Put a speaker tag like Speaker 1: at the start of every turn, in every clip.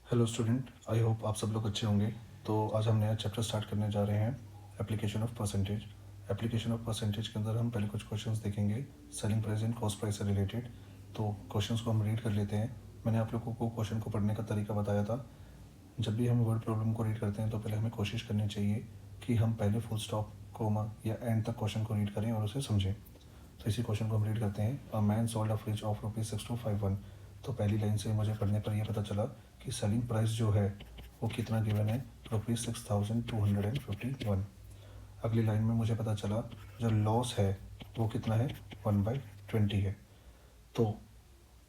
Speaker 1: Hello student, I hope आप सब लोग अच्छे होंगे। तो आज हम नया चैप्टर स्टार्ट करने जा रहे हैं, application of percentage. Application of percentage के अंदर हम पहले कुछ क्वेश्चंस देखेंगे selling price and cost price से रिलेटेड। तो क्वेश्चंस को हम रीड कर लेते हैं। मैंने आप लोगों को क्वेश्चन को पढ़ने का तरीका बताया था। जब भी हम वर्ड प्रॉब्लम को रीड करते हैं तो पहले हमें कोशिश करनी चाहिए कि हम पहले फुल स्टॉप, कोमा या एंड तक क्वेश्चन को रीड करें और उसे समझें। तो इसी क्वेश्चन को हम रीड करते हैं। A man sold a fridge of ₹6251। तो पहली लाइन से मुझे पढ़ने पर यह पता चला कि सेलिंग प्राइस जो है वो कितना गिवन है, ₹6251। अगली लाइन में मुझे पता चला जो लॉस है वो कितना है, 1/20 है। तो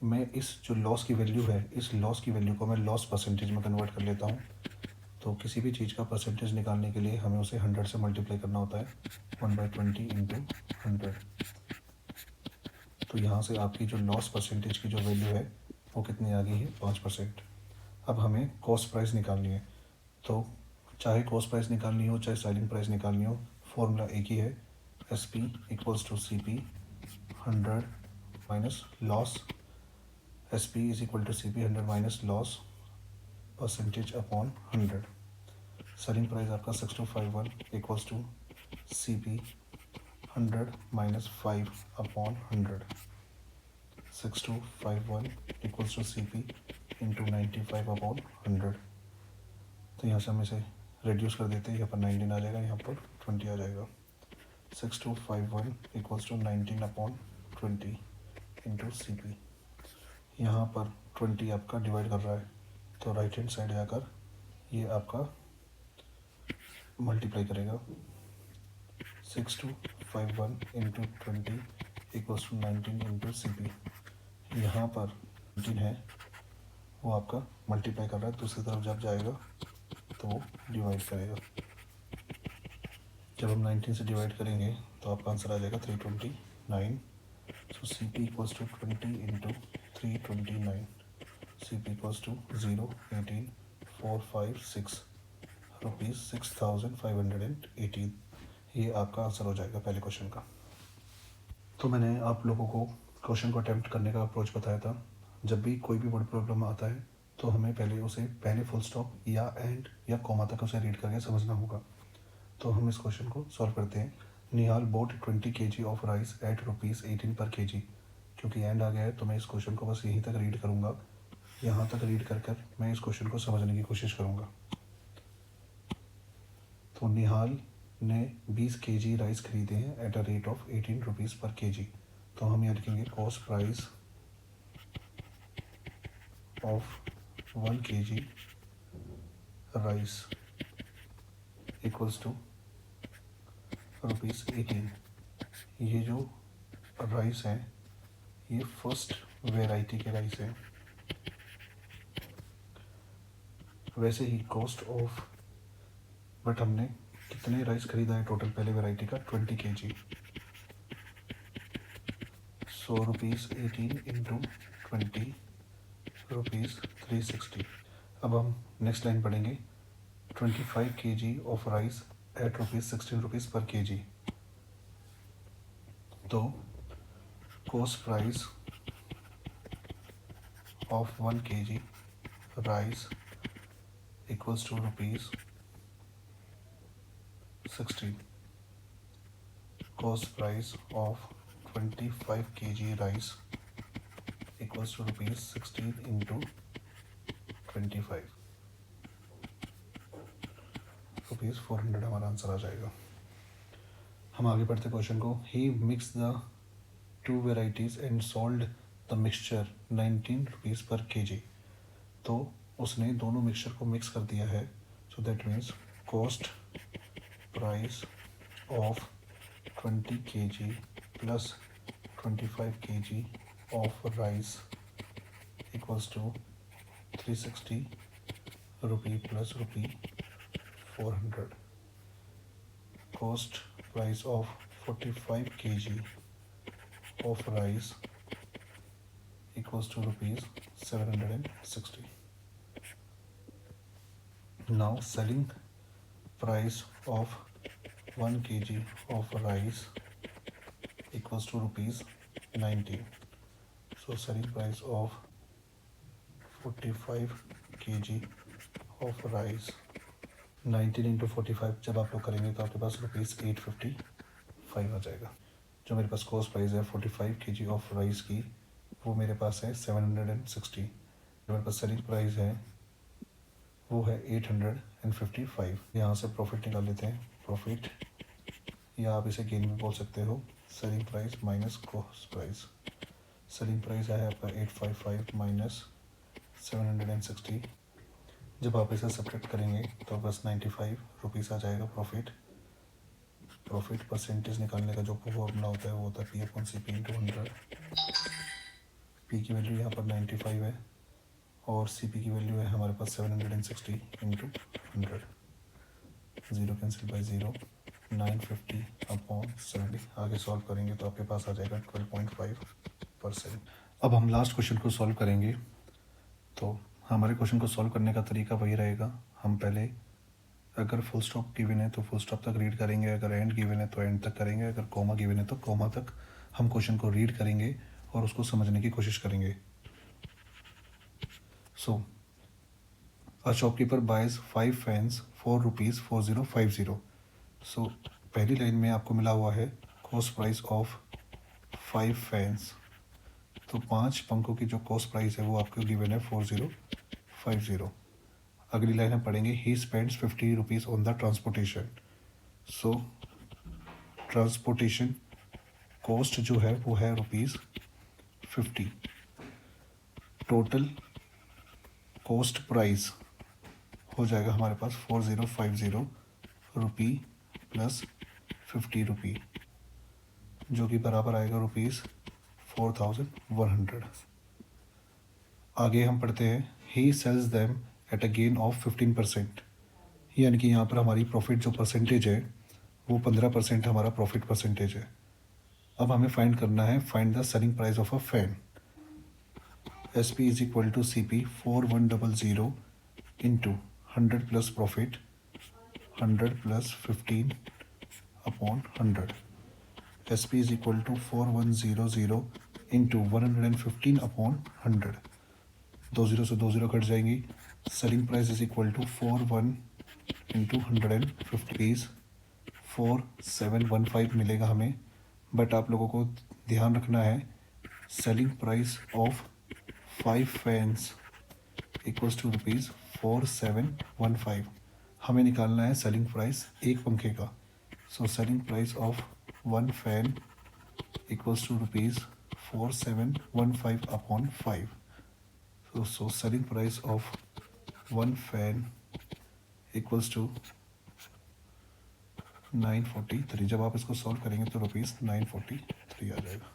Speaker 1: मैं इस जो लॉस की वैल्यू है, इस लॉस की वैल्यू को मैं लॉस परसेंटेज में कन्वर्ट कर लेता हूँ। तो किसी भी चीज़ का परसेंटेज निकालने के लिए हमें उसे 100 से मल्टीप्लाई करना होता है, 1/20 इंटू 100। तो यहाँ से आपकी जो लॉस परसेंटेज की जो वैल्यू है वो कितनी आ गई है, 5%। अब हमें कॉस्ट प्राइस निकालनी है। तो चाहे कॉस्ट प्राइस निकालनी हो चाहे सेलिंग प्राइस निकालनी हो, फॉर्मूला एक ही है, S P equals to C P 100 minus loss. S P is equal to C P 100 minus loss percentage upon 100। Selling price आपका 6251 equals to C P 100 minus 5 upon 100। 6251 equals to C P into 95 upon 100। तो यहाँ से हम इसे reduce कर देते हैं, यहाँ पर 19 आ जाएगा, यहाँ पर 20 आ जाएगा। 6251 equals to 19 upon 20 into C P. यहाँ पर 20 आपका डिवाइड कर रहा है, तो राइट हैंड साइड जाकर ये आपका मल्टीप्लाई करेगा। 6251 into 20 equals to 19 into C P. यहाँ पर 19 है वो आपका मल्टीप्लाई कर रहा है, दूसरी तरफ जब जाएगा तो डिवाइड करेगा। जब हम 19 से डिवाइड करेंगे तो आपका आंसर आ जाएगा 329। So C P equals to 20 into 329। C P equals to 018,456 rupees 6518। ये आपका आंसर हो जाएगा पहले क्वेश्चन का। तो मैंने आप लोगों को क्वेश्चन को अटैम्प्ट करने का अप्रोच बताया था। जब भी कोई भी वर्ड प्रॉब्लम आता है तो हमें पहले फुल स्टॉप या एंड या कॉमा तक उसे रीड करके समझना होगा। तो हम इस क्वेश्चन को सॉल्व करते हैं। Nihal bought 20 kg of rice at ₹18 पर kg। क्योंकि एंड आ गया है तो मैं इस क्वेश्चन को बस यहीं तक रीड करूँगा। यहाँ तक रीड कर मैं इस क्वेश्चन को समझने की कोशिश करूँगा। तो निहाल ने 20 kg राइस खरीदे हैं एट अ रेट ऑफ ₹18 पर kg। तो हम यहाँ लिखेंगे cost price of 1 kg rice equals to ₹18। ये जो राइस है ये फर्स्ट वेराइटी के राइस है। वैसे ही कॉस्ट ऑफ, बट हमने कितने राइस खरीदा है टोटल पहले वेराइटी का, 20 kg। सो ₹18 इंटू 20 ₹360। अब हम नेक्स्ट लाइन पढ़ेंगे। 25 kg ऑफ राइस एट ₹16 पर kg। तो cost price of 1 kg rice equals to ₹16। Cost price of 25 kg rice equals to ₹16 into 25 ₹400 हमारा आंसर आ जाएगा। हम आगे पढ़ते क्वेश्चन को। He mix the two varieties and sold the mixture ₹19 पर kg। तो उसने दोनों मिक्सचर को मिक्स कर दिया है। So that means cost price of 20 kg plus 25 kg of rice equals to 360 rupee plus ₹400। Cost price of 45 kg of rice equals to ₹760. Now selling price of 1 kg of rice equals to ₹19. So selling price of 45 kg of rice. 19 into 45 जब आप लोग करेंगे तो आपके पास ₹855 आ जाएगा। जो मेरे पास cost price है 45 kg ऑफ राइस की, वो मेरे पास है 760। जो मेरे पास सेलिंग प्राइस है वो है 855। यहाँ से प्रॉफिट निकाल लेते हैं। प्रॉफिट, या आप इसे गेन भी बोल सकते हो। Selling price minus cost price. Selling price है आपका 855 माइनस 760। जब आप इसे सब्ट्रैक्ट करेंगे तो बस 95 रुपीज़ आ जाएगा प्रॉफिट। प्रॉफिट परसेंटेज निकालने का जो फॉर्मूला होता है वो होता है P upon C P into 100। P की वैल्यू यहाँ पर 95 है और सी पी की वैल्यू है हमारे पास 760 into 100। Zero cancel by zero, 950 upon 70। आगे सॉल्व करेंगे तो आपके पास आ जाएगा 12.5%। अब हम लास्ट क्वेश्चन को सॉल्व करेंगे। तो हमारे क्वेश्चन को सॉल्व करने का तरीका वही रहेगा। हम पहले अगर फुल स्टॉप गिवन है तो फुल स्टॉप तक रीड करेंगे, अगर एंड गिवन है तो एंड तक करेंगे, अगर कॉमा गिवन है तो कॉमा तक हम क्वेश्चन को रीड करेंगे और उसको समझने की कोशिश करेंगे। So a shopkeeper buys 5 fans for ₹4050। So पहली लाइन में आपको मिला हुआ है कॉस्ट प्राइस ऑफ 5 फैंस। तो 5 पंखों की जो कॉस्ट प्राइस है वो आपको गिवन है 4050। अगली लाइन हम पढ़ेंगे he spends 50 rupees on the transportation. So transportation cost जो है वो है ₹50। टोटल कॉस्ट प्राइस हो जाएगा हमारे पास 4050 रुपी प्लस 50 रुपी, जो कि बराबर आएगा ₹4100। आगे हम पढ़ते हैं he sells them at a gain of 15%। यानी कि यहाँ पर हमारी प्रॉफिट जो परसेंटेज है वो 15% हमारा प्रॉफिट परसेंटेज है। अब हमें फाइंड करना है, find the selling price of a fan. S P is equal to C P 4100 into 100 plus profit 100 plus 15 upon 100। S P is equal to 4100 into 115 upon 100। 20 से 20 कट जाएंगी। Selling price is equal to 41 into 150 4715 मिलेगा हमें। But आप लोगों को ध्यान रखना है selling price of 5 fans equals to ₹4715। हमें निकालना है सेलिंग प्राइस एक पंखे का। So selling price of 1 fan equals to ₹4715 upon 5। So selling price of 1 fan equals to 943। जब आप इसको सॉल्व करेंगे तो ₹943 आ जाएगा।